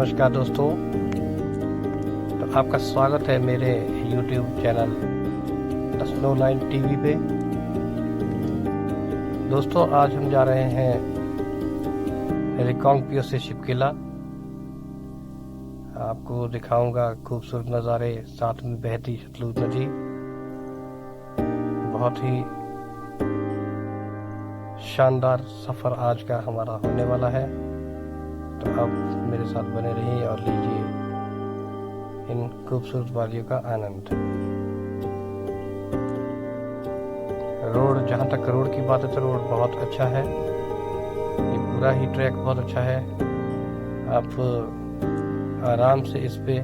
नमस्कार दोस्तों। तो आपका स्वागत है मेरे YouTube channel the snow line TV पे। दोस्तों आज हम जा रहे हैं रिकांगपिओ से शिपकिला। आपको दिखाऊंगा खूबसूरत नज़ारे, साथ में बहती सतलुज नदी। बहुत ही शानदार सफ़र आज का हमारा होने वाला है। तो आप मेरे साथ बने रहिए और लीजिए इन खूबसूरत वादियों का आनंद। रोड, जहाँ तक रोड की बात है तो रोड बहुत अच्छा है। ये पूरा ही ट्रैक बहुत अच्छा है। आप आराम से इस पे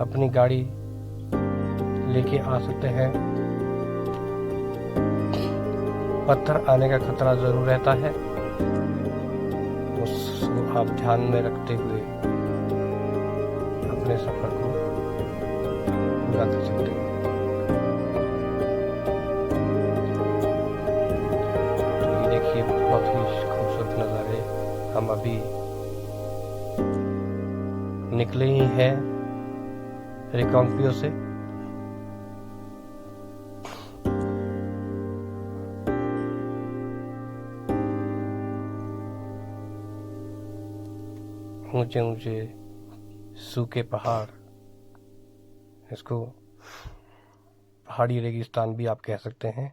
अपनी गाड़ी लेके आ सकते हैं। पत्थर आने का खतरा ज़रूर रहता है, उसको आप ध्यान में रखते हुए अपने सफ़र को पूरा कर सकते हैं। तो ये देखिए बहुत ही खूबसूरत नज़ारे। हम अभी निकले ही हैं रिकांगपिओ से। ऊंचे ऊंचे सूखे पहाड़, इसको पहाड़ी रेगिस्तान भी आप कह सकते हैं।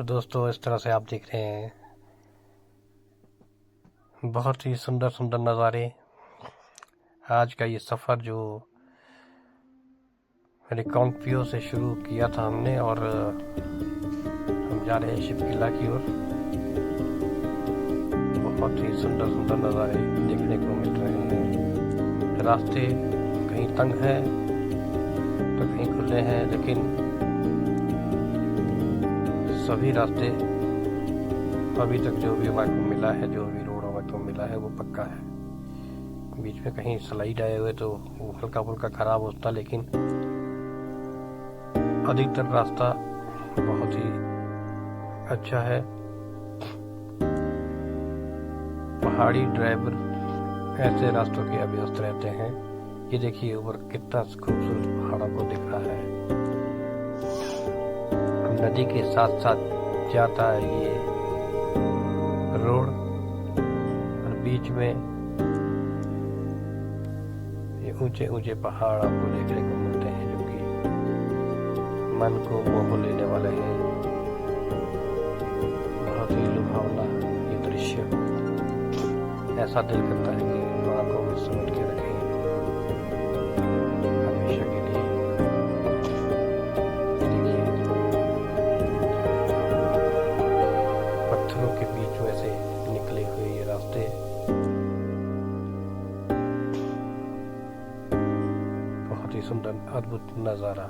तो दोस्तों इस तरह से आप देख रहे हैं बहुत ही सुंदर सुंदर नज़ारे। आज का ये सफ़र जो रिकांगपिओ से शुरू किया था हमने, और हम जा रहे हैं शिपकिला की ओर। बहुत ही सुंदर सुंदर नज़ारे देखने को मिल रहे हैं। रास्ते कहीं तंग हैं तो कहीं खुले हैं, लेकिन सभी रास्ते अभी तक जो भी हमारे को मिला है, जो भी रोड हमारे को मिला है वो पक्का है। बीच में कहीं स्लाइड आए हुए तो वो हल्का फुल्का खराब होता, लेकिन अधिकतर रास्ता बहुत ही अच्छा है। पहाड़ी ड्राइवर ऐसे रास्तों के अभ्यस्त रहते हैं। ये देखिए ऊपर कितना खूबसूरत पहाड़ों को दिख रहा है। नदी के साथ साथ जाता है ये रोड, और बीच में ये ऊंचे ऊंचे पहाड़ आपको देखने को मिलते हैं, जो कि मन को मोह लेने वाले हैं। बहुत ही लुभावना ये दृश्य, ऐसा दिल करता है कि आंखों में समेट के रखें हमेशा के लिए। देखिए पत्थरों के बीच में से निकले हुए ये रास्ते बहुत ही सुंदर अद्भुत नज़ारा।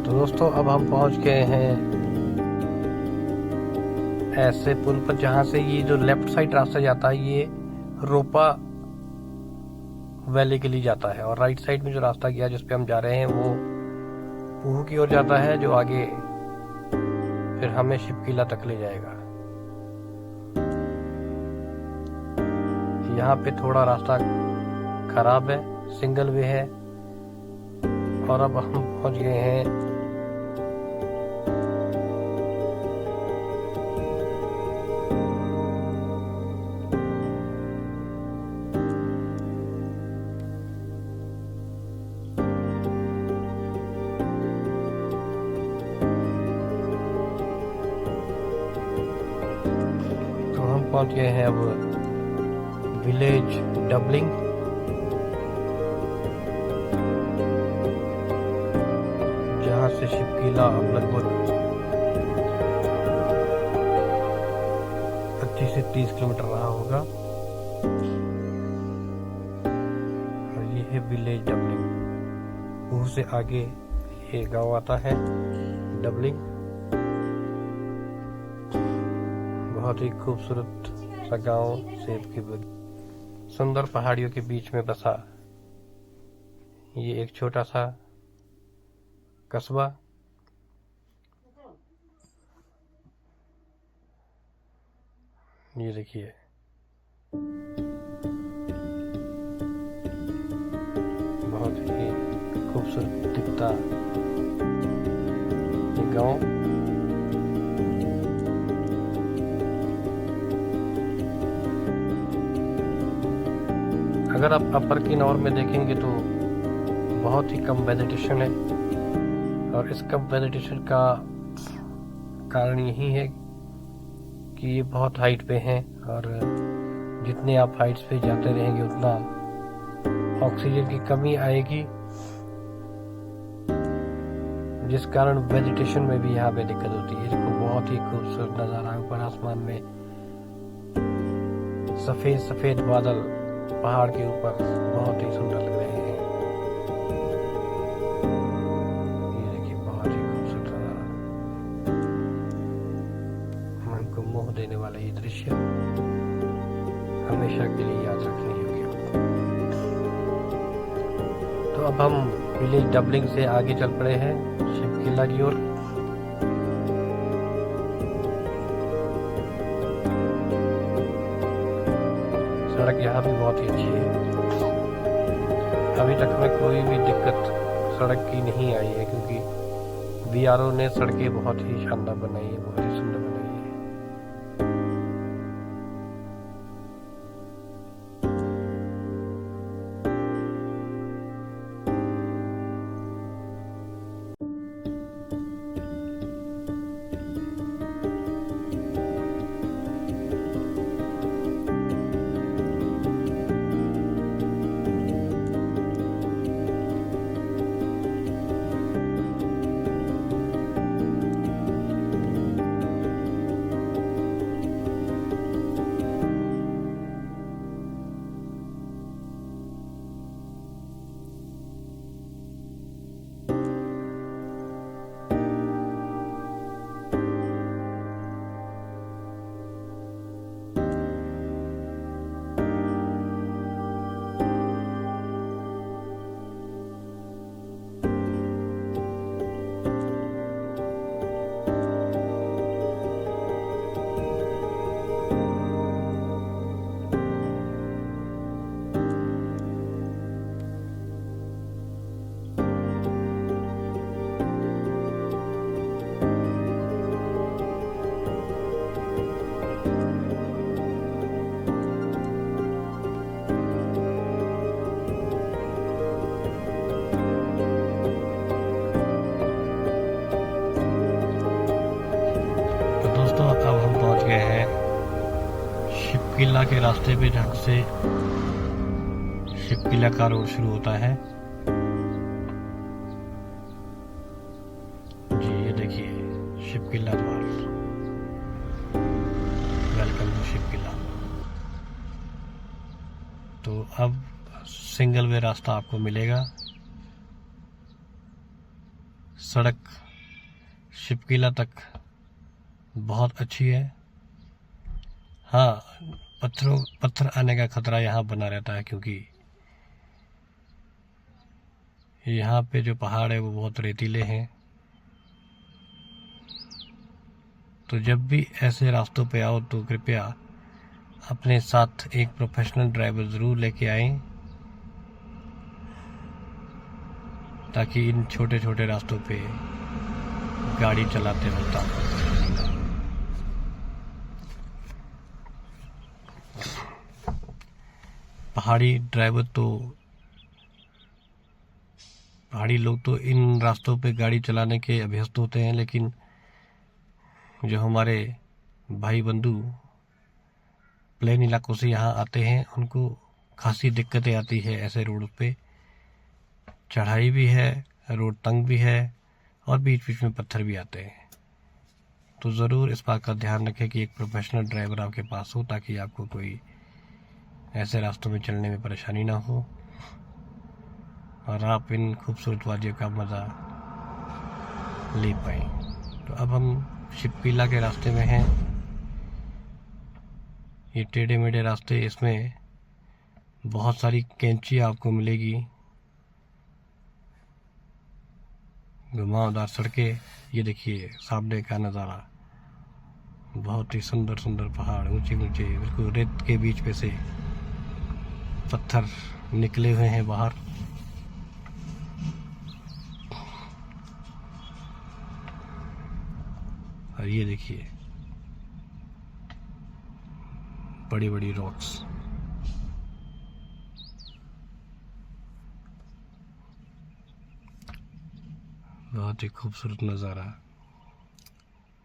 दोस्तों अब हम पहुंच गए हैं ऐसे पुल पर जहां से ये जो लेफ्ट साइड रास्ता जाता है ये रोपा वैली के लिए जाता है, और राइट साइड में जो रास्ता गया जिस पे हम जा रहे हैं वो पूह की ओर जाता है, जो आगे फिर हमें शिपकिला तक ले जाएगा। यहाँ पे थोड़ा रास्ता खराब है, सिंगल वे है, और अब हम पहुंच गए हैं पहुंच गए हैं अब विलेज डबलिंग। जहां से शिपकिला अब लगभग 25 से 30 किलोमीटर रहा होगा, और ये है विलेज डबलिंग। उससे आगे ये गांव आता है डबलिंग। बहुत ही खूबसूरत सा गांव सेब की सुंदर पहाड़ियों के बीच में बसा ये एक छोटा सा कस्बा। ये देखिए बहुत ही खूबसूरत दिखता ये गांव। अगर आप अपर किन्नौर में देखेंगे तो बहुत ही कम वेजिटेशन है, और इस कम वेजिटेशन का कारण यही है कि ये बहुत हाइट पे हैं, और जितने आप हाइट्स पे जाते रहेंगे उतना ऑक्सीजन की कमी आएगी, जिस कारण वेजिटेशन में भी यहाँ पे दिक्कत होती है। इसको बहुत ही खूबसूरत नज़ारा, ऊपर आसमान में सफ़ेद सफ़ेद बादल पहाड़ के ऊपर बहुत ही सुंदर लग रहे हैं। ये देखिए बहुत ही खूबसूरत नज़ारा, मन को मोह देने वाला ये दृश्य हमेशा के लिए याद रखने योग्य। तो अब हम विलेज डबलिंग से आगे चल पड़े हैं शिव किला की ओर। सड़क यहाँ भी बहुत ही अच्छी है, अभी तक हमें कोई भी दिक्कत सड़क की नहीं आई है, क्योंकि बीआरओ ने सड़कें बहुत ही शानदार बनाई है, बहुत ही सुंदर बनाई है। अब हम पहुंच गए हैं शिव किला के रास्ते पे, जहाँ से शिव किला का रोड शुरू होता है। जी ये देखिए शिव किला द्वार, वेलकम टू शिव किला। तो अब सिंगल वे रास्ता आपको मिलेगा। सड़क शिव किला तक बहुत अच्छी है। हाँ, पत्थर आने का खतरा यहाँ बना रहता है, क्योंकि यहाँ पे जो पहाड़ है वो बहुत रेतीले हैं। तो जब भी ऐसे रास्तों पे आओ तो कृपया अपने साथ एक प्रोफेशनल ड्राइवर ज़रूर लेके आएं, ताकि इन छोटे छोटे रास्तों पे गाड़ी चलाते वक्त पहाड़ी लोग तो इन रास्तों पे गाड़ी चलाने के अभ्यस्त होते हैं, लेकिन जो हमारे भाई बंधु प्लेन इलाकों से यहाँ आते हैं उनको खासी दिक्कतें आती है। ऐसे रोड पे चढ़ाई भी है, रोड तंग भी है, और बीच बीच में पत्थर भी आते हैं। तो ज़रूर इस बात का ध्यान रखें कि एक प्रोफेशनल ड्राइवर आपके पास हो, ताकि आपको कोई ऐसे रास्तों में चलने में परेशानी ना हो और आप इन खूबसूरत वादियों का मज़ा ले पाएँ। तो अब हम शिव किला के रास्ते में हैं। ये टेढ़े मेढ़े रास्ते, इसमें बहुत सारी कैंची आपको मिलेगी, घुमावदार सड़कें। ये देखिए सामने का नज़ारा, बहुत ही सुंदर सुंदर पहाड़, ऊंचे ऊंचे, बिल्कुल रेत के बीच में से पत्थर निकले हुए हैं बाहर। और ये देखिए बड़ी बड़ी रॉक्स। बहुत ही खूबसूरत नज़ारा,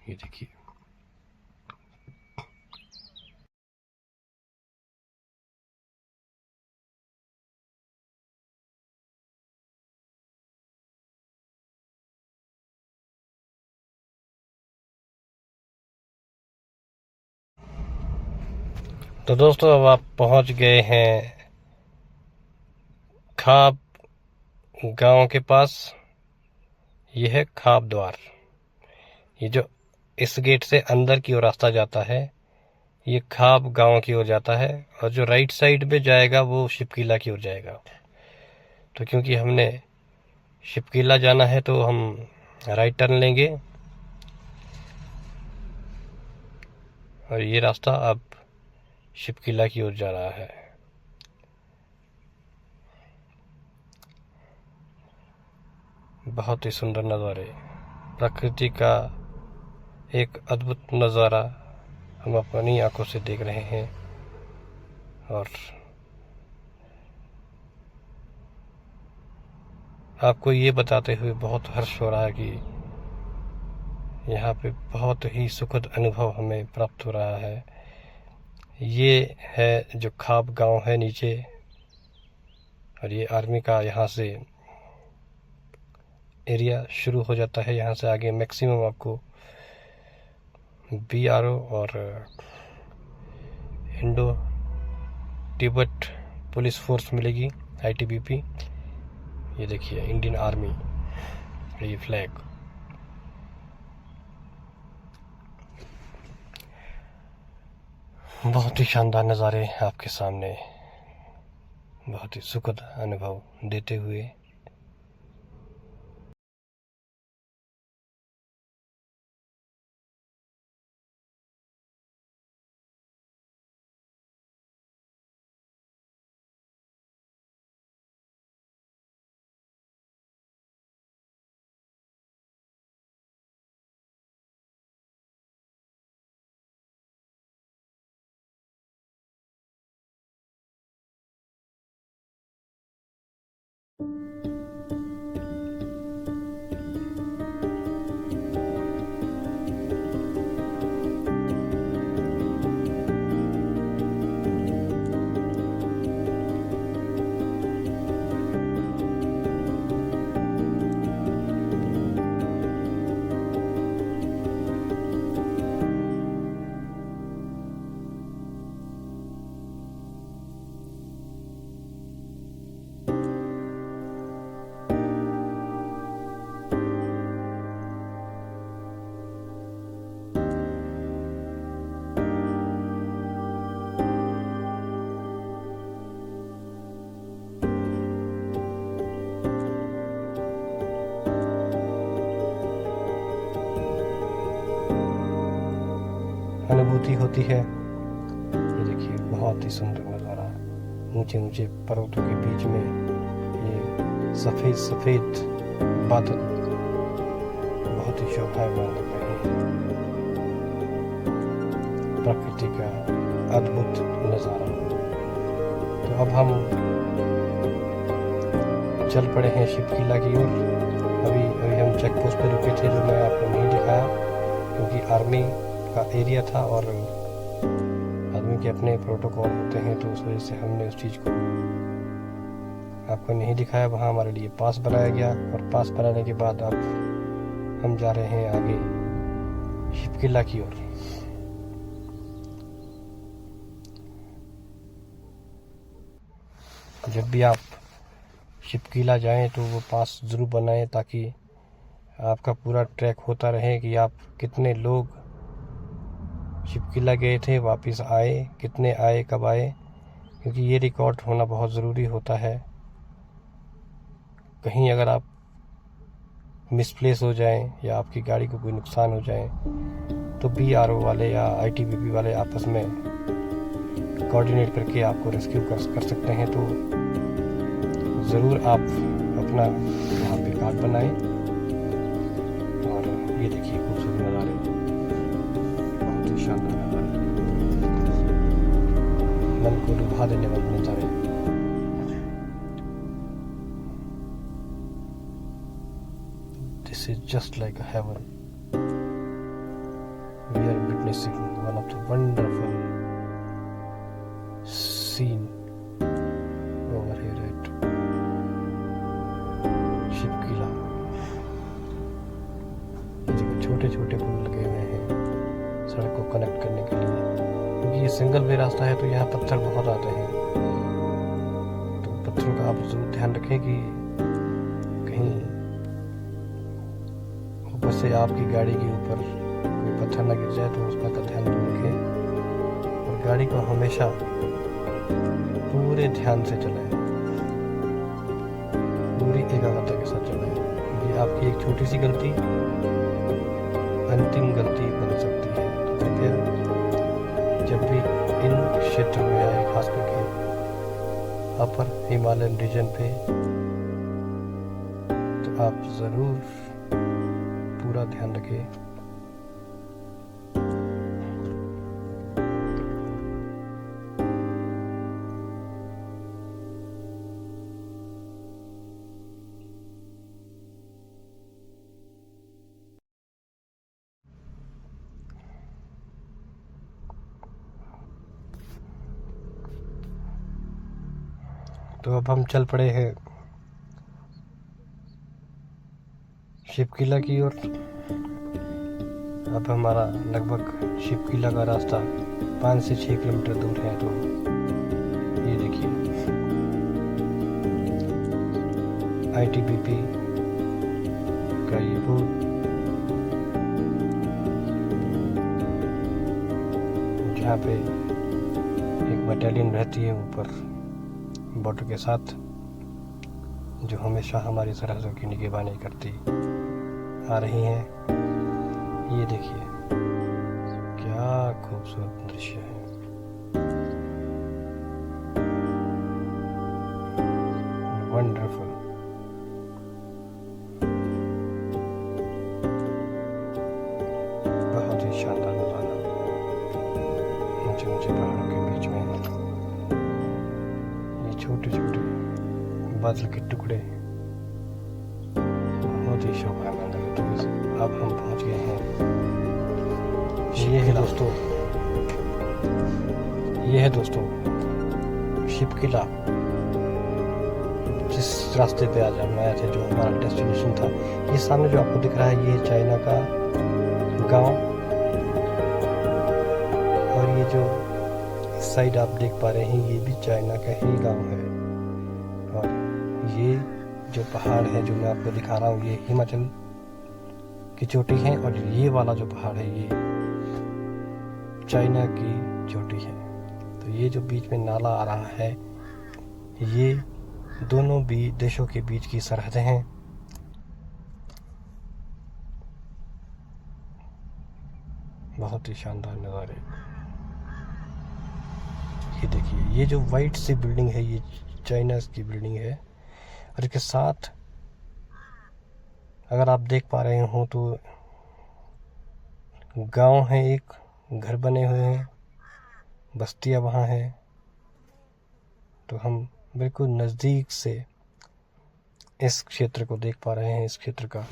ये देखिए। तो दोस्तों अब आप पहुंच गए हैं खाब गांव के पास। यह है खाब द्वार। ये जो इस गेट से अंदर की ओर रास्ता जाता है, ये खाब गांव की ओर जाता है, और जो राइट साइड में जाएगा वो शिपकीला की ओर जाएगा। तो क्योंकि हमने शिपकीला जाना है तो हम राइट टर्न लेंगे, और ये रास्ता अब शिपकीला की ओर जा रहा है। बहुत ही सुंदर नज़ारे, प्रकृति का एक अद्भुत नज़ारा हम अपनी आंखों से देख रहे हैं। और आपको ये बताते हुए बहुत हर्ष हो रहा है कि यहाँ पे बहुत ही सुखद अनुभव हमें प्राप्त हो रहा है। ये है जो खाब गांव है नीचे, और ये आर्मी का यहाँ से एरिया शुरू हो जाता है। यहाँ से आगे मैक्सिमम आपको BRO और इंडो तिब्बत पुलिस फोर्स मिलेगी, ITBP। ये देखिए इंडियन आर्मी, ये फ्लैग। बहुत ही शानदार नज़ारे आपके सामने, बहुत ही सुखद अनुभव देते हुए। अनुभूति होती है। ये देखिए बहुत ही सुंदर नज़ारा, ऊंचे ऊंचे पर्वतों के बीच में ये सफ़ेद सफ़ेद बादल बहुत ही शोभायमान लग रहे हैं। प्रकृति का अद्भुत नज़ारा। तो अब हम चल पड़े हैं शिपकीला की ओर। अभी हम चेक पोस्ट पे रुके थे, जो मैं आपको नहीं दिखाया क्योंकि आर्मी का एरिया था और आदमी के अपने प्रोटोकॉल होते हैं, तो उस वजह से हमने उस चीज़ को आपको नहीं दिखाया। वहाँ हमारे लिए पास बनाया गया, और पास बनाने के बाद अब हम जा रहे हैं आगे शिपकीला की ओर। जब भी आप शिपकीला जाएं तो वो पास ज़रूर बनाएं, ताकि आपका पूरा ट्रैक होता रहे कि आप कितने लोग शिपकिला गए थे, वापस आए, कितने आए, कब आए, क्योंकि ये रिकॉर्ड होना बहुत ज़रूरी होता है। कहीं अगर आप मिसप्लेस हो जाएं या आपकी गाड़ी को कोई नुकसान हो जाए तो BRO वाले या ITBP वाले आपस में कोऑर्डिनेट करके आपको रेस्क्यू कर सकते हैं। तो ज़रूर आप अपना यहाँ पे कार्ड बनाएं। और ये देखिए खूबसूरत नज़ारे, बहुत ही शानदार नज़ारे, मन को लुभा देने वाले नज़ारे। This is just like a heaven. We are witnessing one of the wonderful scene over here at Shipki La. ये देखो छोटे छोटे पुल लगे हुए हैं सड़क को कनेक्ट करने के लिए, क्योंकि ये सिंगल वे रास्ता है तो यहाँ पत्थर बहुत आते हैं। तो पत्थरों का आप जरूर ध्यान रखें कि कहीं ऊपर से आपकी गाड़ी के ऊपर कोई पत्थर न गिर जाए, तो उसका का ध्यान रखें। और गाड़ी को हमेशा पूरे ध्यान से चलाएं, पूरी एकाग्रता के साथ चलाएं, क्योंकि आपकी एक छोटी सी गलती अंतिम गलती बन सकती है। तो कृपया जब भी इन क्षेत्र में आए, खास करके अपर हिमालयन रीजन पे, तो आप ज़रूर पूरा ध्यान रखें। तो अब हम चल पड़े हैं शिपकिला की ओर। अब हमारा लगभग शिपकिला का रास्ता 5 से 6 किलोमीटर दूर है। तो ये देखिए ITBP का ये बोर्ड, जहाँ पे एक बटालियन रहती है ऊपर बॉर्डर के साथ, जो हमेशा हमारी सरहदों की निगरानी करती आ रही हैं। ये देखिए क्या खूबसूरत दृश्य है। वंडरफुल। बहुत ही शानदार नज़ारा, ऊंचे ऊंचे पहाड़ों के बीच में छोटे छोटे बादल के टुकड़े, बहुत ही शोभा मंदिर है। तो अब हम पहुंच गए हैं। ये है दोस्तों शिपकिला, जिस रास्ते पे आज हम आए थे, जो हमारा डेस्टिनेशन था। ये सामने जो आपको दिख रहा है, ये चाइना का गांव, और ये जो इस साइड आप देख पा रहे हैं, ये भी चाइना का ही गांव है। और ये जो पहाड़ है जो मैं आपको दिखा रहा हूँ, ये हिमाचल की चोटी है, और ये वाला जो पहाड़ है ये चाइना की चोटी है। तो ये जो बीच में नाला आ रहा है, ये दोनों भी देशों के बीच की सरहदें हैं। बहुत ही शानदार नज़ारे। ये देखिए, ये जो वाइट सी बिल्डिंग है, ये चाइना की बिल्डिंग है। और इसके साथ अगर आप देख पा रहे हो तो गांव है, एक घर बने हुए हैं, बस्तियां वहाँ हैं। तो हम बिल्कुल नज़दीक से इस क्षेत्र को देख पा रहे हैं, इस क्षेत्र का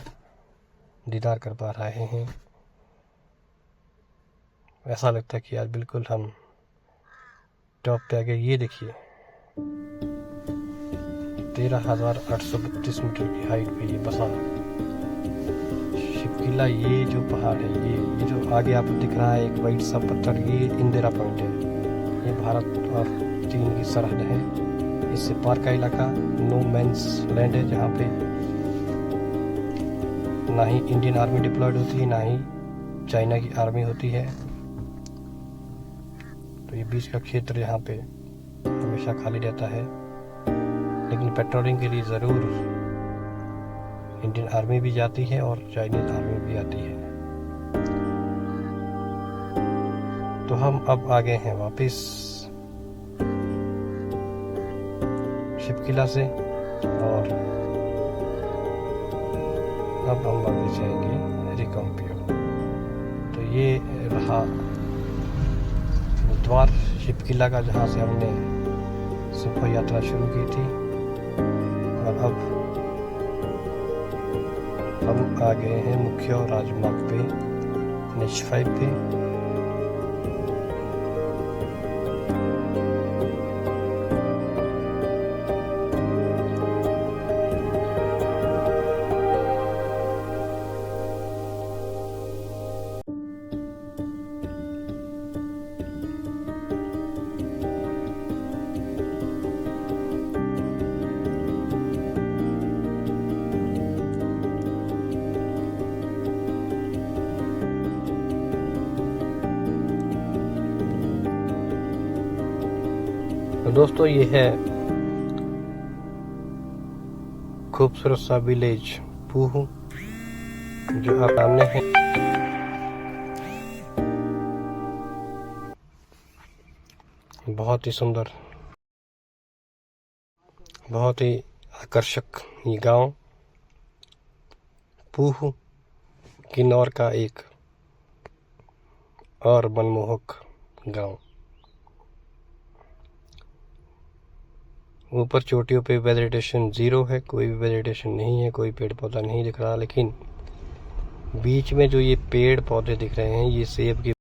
दीदार कर पा रहे हैं। ऐसा लगता है कि आज बिल्कुल हम टॉप पे आ गए। ये देखिए 13,832 मीटर की हाइट पे ये बसा शिपकिला। ये जो पहाड़ है, ये जो आगे आपको दिख रहा है एक वाइट सा पत्थर, ये इंदिरा पॉइंट है। ये भारत और चीन की सरहद है। इससे पार का इलाका नो मैंस लैंड है, जहाँ पे ना ही इंडियन आर्मी डिप्लॉयड होती है, ना ही चाइना की आर्मी होती है। तो ये बीच का क्षेत्र यहाँ पे हमेशा खाली रहता है, लेकिन पेट्रोलिंग के लिए ज़रूर इंडियन आर्मी भी जाती है और चाइनीज़ आर्मी भी आती है। तो हम अब आ गए हैं वापस शिप किला से, और अब हम वापस जाएंगे रिकाम्पियो। तो ये रहा द्वार शिप किला का, जहाँ से हमने सफर यात्रा शुरू की थी। और अब हम आ गए हैं मुख्य राजमार्ग पे, NH5 पे। तो दोस्तों, ये है खूबसूरत सा विलेज पूहू, जो आप सामने है। बहुत ही सुंदर, बहुत ही आकर्षक ये गांव पूहू किन्नौर का एक और मनमोहक गांव। ऊपर चोटियों पे वेजिटेशन 0 है, कोई भी वेजिटेशन नहीं है, कोई पेड़ पौधा नहीं दिख रहा, लेकिन बीच में जो ये पेड़ पौधे दिख रहे हैं, ये सेब के